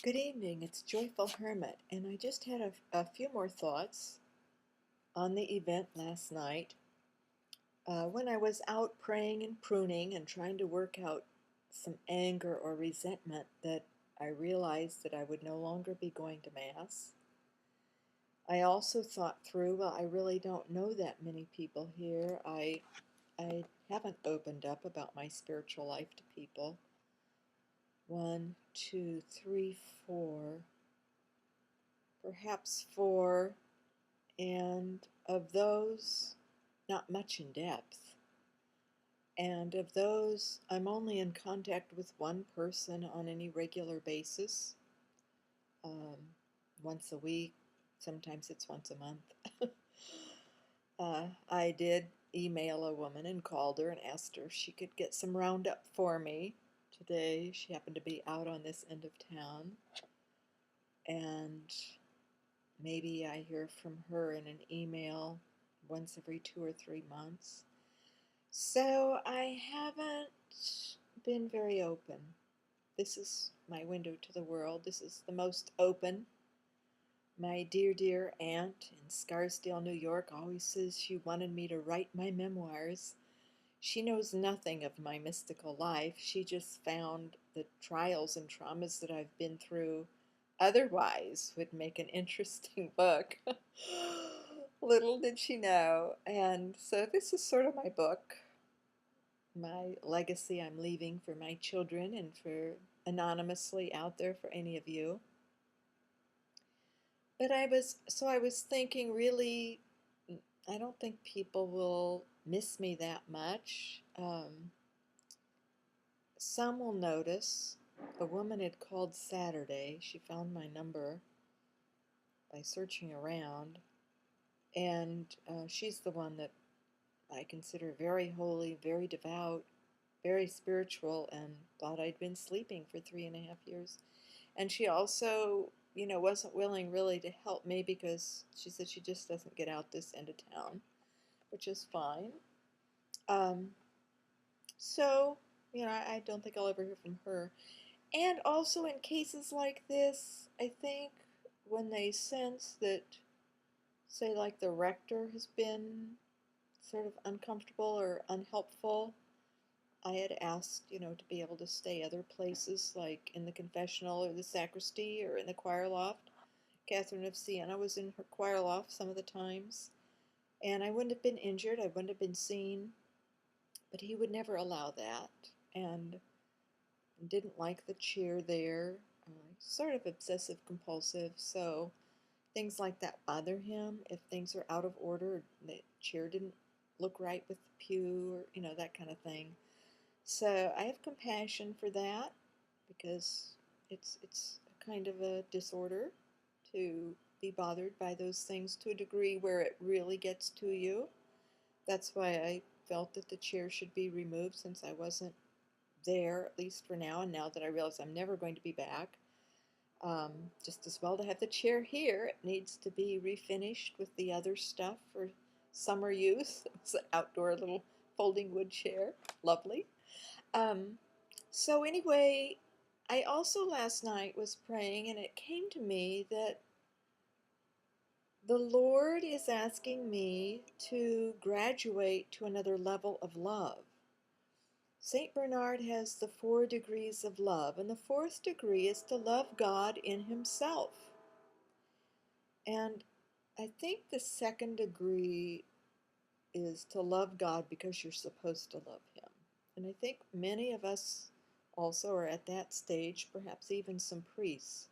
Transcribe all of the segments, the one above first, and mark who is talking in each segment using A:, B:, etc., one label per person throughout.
A: Good evening, it's Joyful Hermit, and I just had a few more thoughts on the event last night. When I was out praying and pruning and trying to work out some anger or resentment, that I realized that I would no longer be going to Mass. I also thought through, well, I really don't know that many people here. I haven't opened up about my spiritual life to people. One, two, three, four, perhaps four. And of those, not much in depth. And of those, I'm only in contact with one person on any regular basis, um, once a week. Sometimes it's once a month. I did email a woman and called her and asked her if she could get some Roundup for me today. She happened to be out on this end of town. And maybe I hear from her in an email once every 2 or 3 months. So I haven't been very open. This is my window to the world. This is the most open. My dear, dear aunt in Scarsdale, New York, always says she wanted me to write my memoirs. She knows nothing of my mystical life. She just found the trials and traumas that I've been through otherwise would make an interesting book. Little did she know. And so this is sort of my book, my legacy I'm leaving for my children and for anonymously out there for any of you. But I was thinking, really, I don't think people will miss me that much. Some will notice. A woman had called Saturday. She found my number by searching around, and she's the one that I consider very holy, very devout, very spiritual, and thought I'd been sleeping for 3.5 years. And she also, wasn't willing really to help me because she said she just doesn't get out this end of town, which is fine. Um, so, I don't think I'll ever hear from her. And also in cases like this, I think when they sense that, say, like the rector has been sort of uncomfortable or unhelpful, I had asked, to be able to stay other places, like in the confessional or the sacristy or in the choir loft. Catherine of Siena was in her choir loft some of the times, and I wouldn't have been injured, I wouldn't have been seen, but he would never allow that, and didn't like the chair there. Sort of obsessive compulsive, so things like that bother him. If things are out of order, the chair didn't look right with the pew, or that kind of thing. So I have compassion for that because it's a kind of a disorder to be bothered by those things to a degree where it really gets to you. That's why I felt that the chair should be removed since I wasn't there, at least for now, and now that I realize I'm never going to be back. Just as well to have the chair here. It needs to be refinished with the other stuff for summer use. It's an outdoor little folding wood chair. Lovely. Um, so anyway, I also last night was praying and it came to me that the Lord is asking me to graduate to another level of love. St. Bernard has the 4 degrees of love, and the fourth degree is to love God in Himself. And I think the second degree is to love God because you're supposed to love Him. And I think many of us also are at that stage, perhaps even some priests.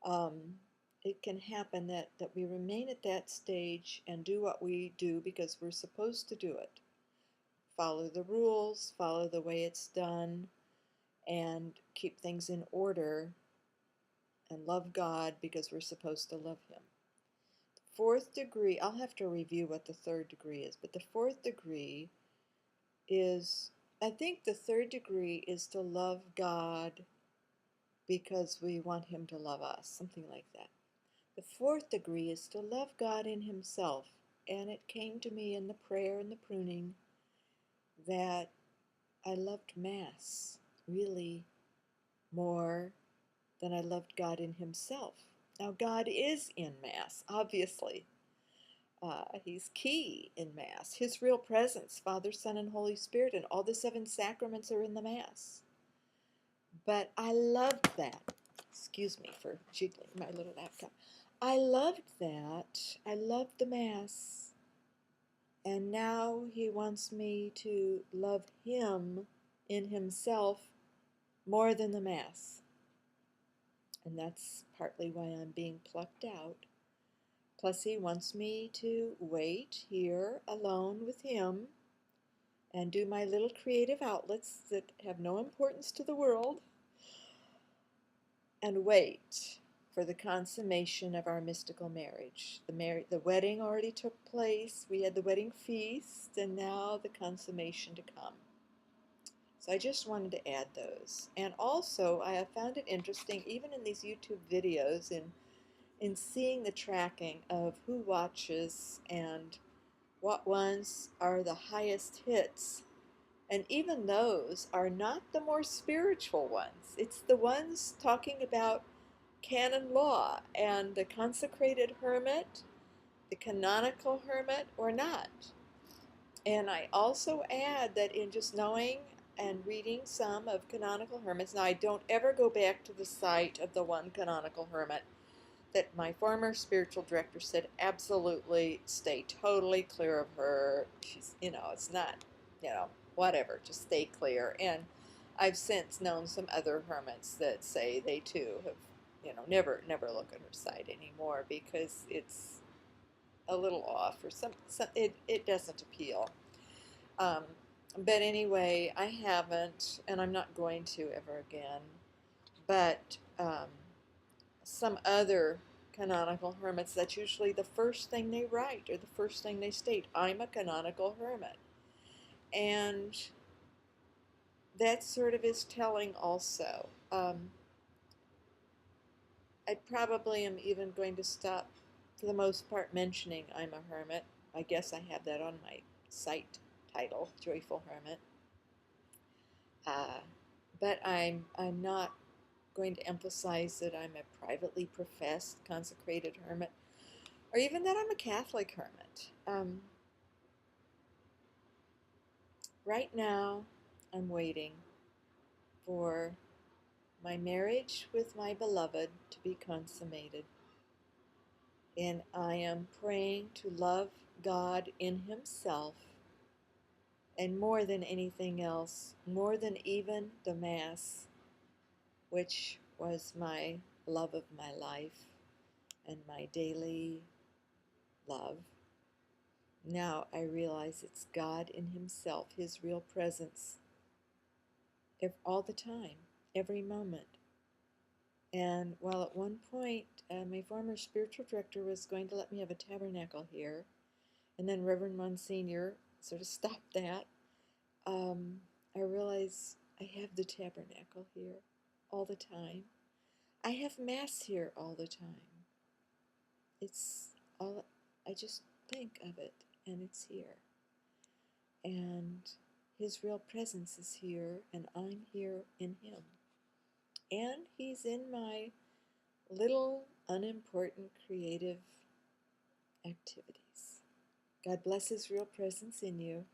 A: Um, it can happen that we remain at that stage and do what we do because we're supposed to do it. Follow the rules, follow the way it's done, and keep things in order and love God because we're supposed to love Him. Fourth degree, I'll have to review what the third degree is, but the fourth degree is, I think the third degree is to love God because we want Him to love us, something like that. The fourth degree is to love God in Himself, and it came to me in the prayer and the pruning that I loved Mass really more then I loved God in himself. Now, God is in Mass, obviously. He's key in Mass. His real presence, Father, Son, and Holy Spirit, and all the seven sacraments are in the Mass. But I loved that. Excuse me for jiggling my little laptop. I loved that. I loved the Mass. And now he wants me to love him in himself more than the Mass. And that's partly why I'm being plucked out. Plus, he wants me to wait here alone with him and do my little creative outlets that have no importance to the world and wait for the consummation of our mystical marriage. The wedding already took place. We had the wedding feast, and now the consummation to come. So I just wanted to add those. And also, I have found it interesting, even in these YouTube videos, in seeing the tracking of who watches and what ones are the highest hits. And even those are not the more spiritual ones. It's the ones talking about canon law and the consecrated hermit, the canonical hermit, or not. And I also add that in just knowing and reading some of canonical hermits, now I don't ever go back to the site of the one canonical hermit that my former spiritual director said, absolutely stay totally clear of her. She's, it's not, whatever, just stay clear. And I've since known some other hermits that say they too have, never look at her site anymore because it's a little off or it doesn't appeal. Um, but anyway, I haven't, and I'm not going to ever again. But some other canonical hermits, that's usually the first thing they write or the first thing they state. I'm a canonical hermit. And that sort of is telling also. I probably am even going to stop, for the most part, mentioning I'm a hermit. I guess I have that on my site title, Joyful Hermit. But I'm not going to emphasize that I'm a privately professed consecrated hermit, or even that I'm a Catholic hermit. Right now, I'm waiting for my marriage with my beloved to be consummated. And I am praying to love God in himself, and more than anything else, more than even the Mass, which was my love of my life and my daily love. Now I realize it's God in himself, his real presence, all the time, every moment. And while at one point my former spiritual director was going to let me have a tabernacle here, and then Reverend Monsignor sort of stopped that, I realize I have the tabernacle here all the time. I have Mass here all the time. It's all, I just think of it, and it's here. And his real presence is here, and I'm here in him. And he's in my little unimportant creative activities. God bless his real presence in you.